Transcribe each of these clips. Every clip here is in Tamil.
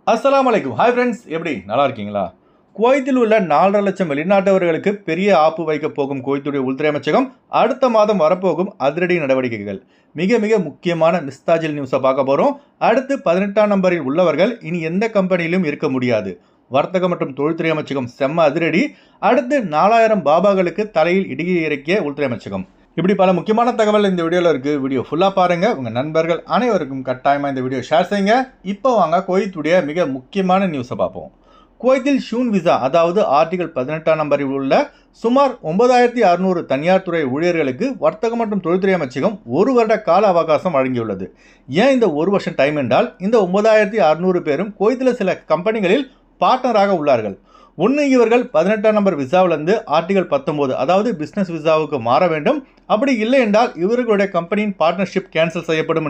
அஸ்ஸலாமு அலைக்கும். ஹாய் ஃப்ரெண்ட்ஸ், எப்படி நல்லா இருக்கீங்களா? குவைத்தில் உள்ள 4.5 லட்சம் வெளிநாட்டவர்களுக்கு பெரிய ஆப்பு வைக்கப் போகும் குவைத்துடைய உள்துறை அமைச்சகம் அடுத்த மாதம் வரப்போகும் அதிரடி நடவடிக்கைகள். மிக மிக முக்கியமான மிஸ்தாஜில் நியூஸை பார்க்க போகிறோம். அடுத்து 18ஆம் நம்பரில் உள்ளவர்கள் இனி எந்த கம்பெனியிலும் இருக்க முடியாது. வர்த்தக மற்றும் தொழில்துறை அமைச்சகம் செம்ம அதிரடி. அடுத்து 4000 பாபாக்களுக்கு தலையில் இடியை இறக்கிய உள்துறை அமைச்சகம். இப்படி பல முக்கியமான தகவல் இந்த வீடியோவில் இருக்குது. வீடியோ ஃபுல்லாக பாருங்கள். உங்கள் நண்பர்கள் அனைவருக்கும் கட்டாயமாக இந்த வீடியோ ஷேர் செய்யுங்க. இப்போ வாங்க குவைத்துடைய மிக முக்கியமான நியூஸை பார்ப்போம். குவைத்தில் ஷூன் விசா, அதாவது ஆர்டிகல் 18ஆம் நம்பரில் உள்ள சுமார் 9600 தனியார் துறை ஊழியர்களுக்கு வர்த்தக மற்றும் தொழில்துறை அமைச்சகம் 1 வருட கால அவகாசம் வழங்கியுள்ளது. ஏன் இந்த 1 வருஷம் டைம் என்றால், இந்த 9600 பேரும் குவைத்தில் சில கம்பெனிகளில் பார்ட்னராக உள்ளார்கள். ஒன்று, இவர்கள் 18ஆம் நம்பர் விசாவிலிருந்து ஆர்டிகல் 19, அதாவது பிஸ்னஸ் விசாவுக்கு மாற வேண்டும். அப்படி இல்லை என்றால் இவர்களுடைய கம்பெனியின் பார்ட்னர்ஷிப் கேன்சல் செய்யப்படும்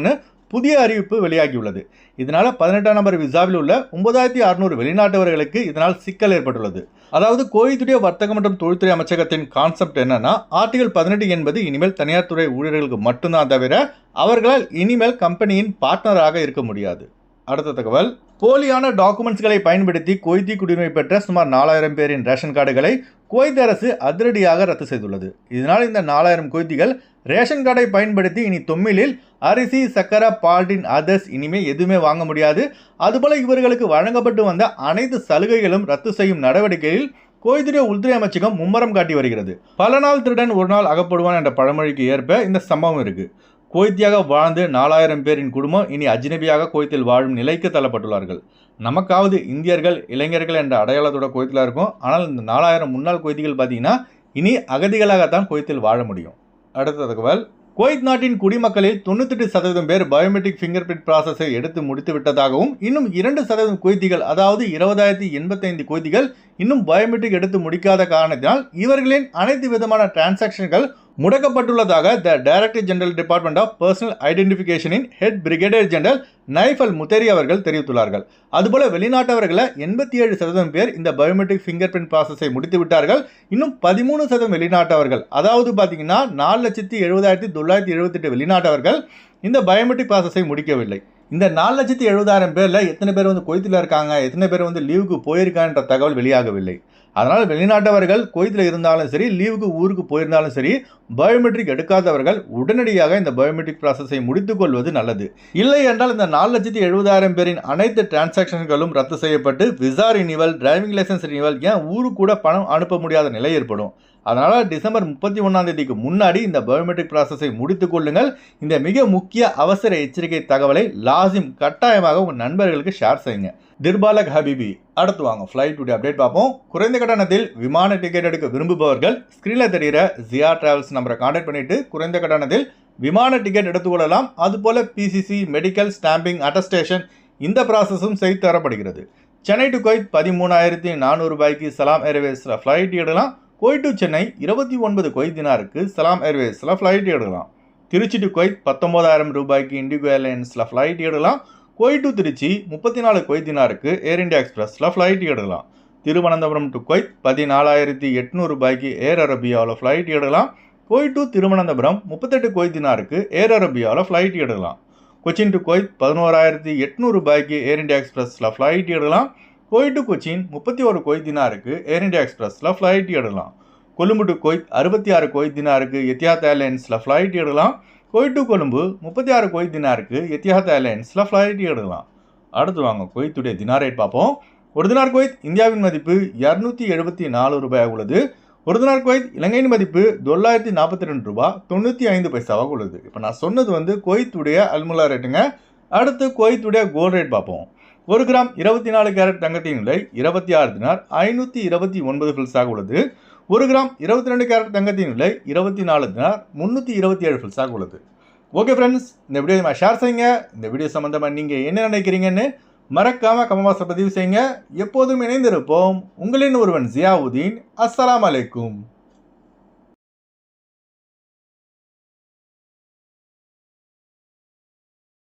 புதிய அறிவிப்பு வெளியாகியுள்ளது. இதனால் 18ஆம் நம்பர் விசாவில் உள்ள 9600 வெளிநாட்டவர்களுக்கு இதனால் சிக்கல் ஏற்பட்டுள்ளது. அதாவது குவைத்துடைய வர்த்தக மற்றும் தொழில்துறை அமைச்சகத்தின் கான்செப்ட் என்னன்னா, ஆர்டிகல் 18 என்பது இனிமேல் தனியார் துறை ஊழியர்களுக்கு மட்டும்தான் தவிர அவர்களால் இனிமேல் கம்பெனியின் பார்ட்னராக இருக்க முடியாது. அடுத்த தகவல், போலியான டாக்குமெண்ட்ஸ்களை பயன்படுத்தி குவைத்தி குடியுரிமை பெற்ற சுமார் 4000 பேரின் ரேஷன் கார்டுகளை குவைத் அரசு அதிரடியாக ரத்து செய்துள்ளது. இதனால் இந்த 4000 குவைத்திகள் ரேஷன் கார்டை பயன்படுத்தி இனி தொம்மிலில் அரிசி, சக்கரை, பால்டின் அதர்ஸ் இனிமேல் எதுவுமே வாங்க முடியாது. அதுபோல இவர்களுக்கு வழங்கப்பட்டு வந்த அனைத்து சலுகைகளும் ரத்து செய்யும் நடவடிக்கையில் குவைத்துடைய உள்துறை அமைச்சகம் மும்முரம் காட்டி வருகிறது. பல நாள் திருடன் ஒரு நாள் அகப்படுவான் என்ற பழமொழிக்கு ஏற்ப இந்த சம்பவம் இருக்கு. குவைத்தியாக வாழ்ந்து 4000 பேரின் குடும்பம் இனி அஜ்னபியாக குவைத்தில் வாழும் நிலைக்கு தள்ளப்பட்டுள்ளார்கள். நமக்காவது இந்தியர்கள், இளைஞர்கள் என்ற அடையாளத்தோட குவைத்தில் இருக்கும். ஆனால் இந்த 4000 முன்னாள் குவைத்திகள் பார்த்தீங்கன்னா இனி அகதிகளாகத்தான் குவைத்தில் வாழ முடியும். அடுத்த தகவல், குவைத் நாட்டின் குடிமக்களில் 98% பேர் பயோமெட்ரிக் ஃபிங்கர் பிரிண்ட் ப்ராசஸை எடுத்து முடித்து விட்டதாகவும், இன்னும் 2% குவைத்திகள், அதாவது 20085 குவைத்திகள் இன்னும் பயோமெட்ரிக் எடுத்து முடிக்காத காரணத்தினால் இவர்களின் அனைத்து விதமான டிரான்சாக்ஷன்கள் முடக்கப்பட்டுள்ளதாக the director general department of personnel ஐடென்டிஃபிகேஷனின் head brigadier general Naif al Mutairi அவர்கள் தெரிவித்துள்ளார்கள். அதுபோல வெளிநாட்டவர்களை 87% பேர் இந்த பயோமெட்ரிக் ஃபிங்கர் பிரிண்ட் ப்ராசஸை முடித்து விட்டார்கள். இன்னும் 13% வெளிநாட்டவர்கள், அதாவது பார்த்தீங்கன்னா 4,70,978 வெளிநாட்டவர்கள் இந்த பயோமெட்ரிக் ப்ராசஸை முடிக்கவில்லை. இந்த 4,70,000 பேரில் எத்தனை பேர் குவைத்தில் இருக்காங்க, எத்தனை பேர் லீவுக்கு போயிருக்கான்ற தகவல் வெளியாகவில்லை. அதனால் வெளிநாட்டவர்கள் குவைத்தில் இருந்தாலும் சரி, லீவுக்கு ஊருக்கு போயிருந்தாலும் சரி, பயோமெட்ரிக் எடுக்காதவர்கள் உடனடியாக இந்த பயோமெட்ரிக் ப்ராசஸை முடித்துக்கொள்வது நல்லது. இல்லை என்றால் இந்த 4,70,000 பேரின் அனைத்து டிரான்சாக்ஷன்களும் ரத்து செய்யப்பட்டு visa renewal, driving licence renewal, ஏன் ஊருக்கு கூட பணம் அனுப்ப முடியாத நிலை ஏற்படும். அதனால் டிசம்பர் 31ஆம் தேதிக்கு முன்னாடி இந்த பயோமெட்ரிக் ப்ராசஸை முடித்துக் கொள்ளுங்கள். இந்த மிக முக்கிய அவசர எச்சரிக்கை தகவலை லாசிம் கட்டாயமாக உங்கள் நண்பர்களுக்கு ஷேர் செய்யுங்க. திர்பாலக் ஹபீபி. அடுத்து வாங்க ஃப்ளைட் டுடே அப்டேட் பார்ப்போம். குறைந்த கட்டணத்தில் விமான டிக்கெட் எடுக்க விரும்புபவர்கள் ஸ்க்ரீனில் தெரிகிற ஜியா டிராவல்ஸ் நம்பரை கான்டாக்ட் பண்ணிட்டு குறைந்த கட்டணத்தில் விமான டிக்கெட் எடுத்துக்கொள்ளலாம். அதுபோல் பிசிசி, மெடிக்கல், ஸ்டாம்பிங், அட்டஸ்டேஷன் இந்த ப்ராசஸும் செய்து தரப்படுகிறது. சென்னை டு குவைத் 13,400 ரூபாய்க்கு சலாம் ஏர்வேஸில் ஃப்ளைட் எடுக்கலாம். குவைத் டு சென்னை 29 குவைத் தினாருக்கு சலாம் ஏர்வேஸில் ஃப்ளைட் எடுக்கலாம். திருச்சி டு குவைத் 19,000 ரூபாய்க்கு இண்டிகோ ஏர்லைன்ஸில் ஃப்ளைட் எடுக்கலாம். குவைத் டு திருச்சி 34 குவைத் தினாருக்கு ஏர் இந்தியா எக்ஸ்பிரஸில் ஃப்ளைட் எடுக்கலாம். திருவனந்தபுரம் டு குவைத் 14,800 ரூபாய்க்கு ஏர் அரபியாவில் ஃப்ளைட் எடுக்கலாம். குவைத் டு திருவனந்தபுரம் 38 குவைத் தினாருக்கு ஏர் அரபியாவில் ஃப்ளைட் எடுக்கலாம். கொச்சின் டு குவைத் 11,800 ரூபாய்க்கு ஏர் இந்தியா எக்ஸ்பிரஸில் ஃப்ளைட் எடுக்கலாம். குவைத் டு கொச்சின் 31 குவைத் தினாருக்கு ஏர் இந்தியா எக்ஸ்பிரஸில் ஃப்ளைட் எடுக்கலாம். கொழும்பு டு குவைத் 66 குவைத் தினாருக்கு எத்திஹாத் ஏர்லைன்ஸில் ஃப்ளைட் எடுக்கலாம். குவைத் டு கொழும்பு 36 குவைத் தினாருக்கு எத்திஹாத் ஏர்லைன்ஸில் ஃப்ளைட் எடுக்கலாம். அடுத்து வாங்க குவைத்துடைய தினார் ரேட் பார்ப்போம். ஒரு தினார் குவைத் இந்தியாவின் மதிப்பு 274 ரூபாயாக உள்ளது. ஒரு தினார் குவைத் இலங்கையின் மதிப்பு $942.95 உள்ளது. இப்போ நான் சொன்னது குவைத்துடைய அல்முலா ரேட்டுங்க. அடுத்து குவைத்துடைய கோல்ட் ரேட் பார்ப்போம். 1 கிராம் 24 கேரட் தங்கத்தின் விலை 26 தினார் 529 ஃபில்ஸாக உள்ளது. 1 கிராம் 22 கேரட் தங்கத்தின் விலை 24 தினார் 327 ஃபில்ஸாக உள்ளது. ஓகே ஃப்ரெண்ட்ஸ், இந்த வீடியோ ஷேர் செய்யுங்க. இந்த வீடியோ சம்மந்தமாக நீங்கள் என்ன நினைக்கிறீங்கன்னு மறக்காமல் கமெண்ட் பாக்ஸில் பதிவு செய்யுங்க. எப்போதும் இணைந்திருப்போம். உங்களின் ஒருவன் ஜியாவுதீன். அஸ்ஸலாமு அலைக்கும்.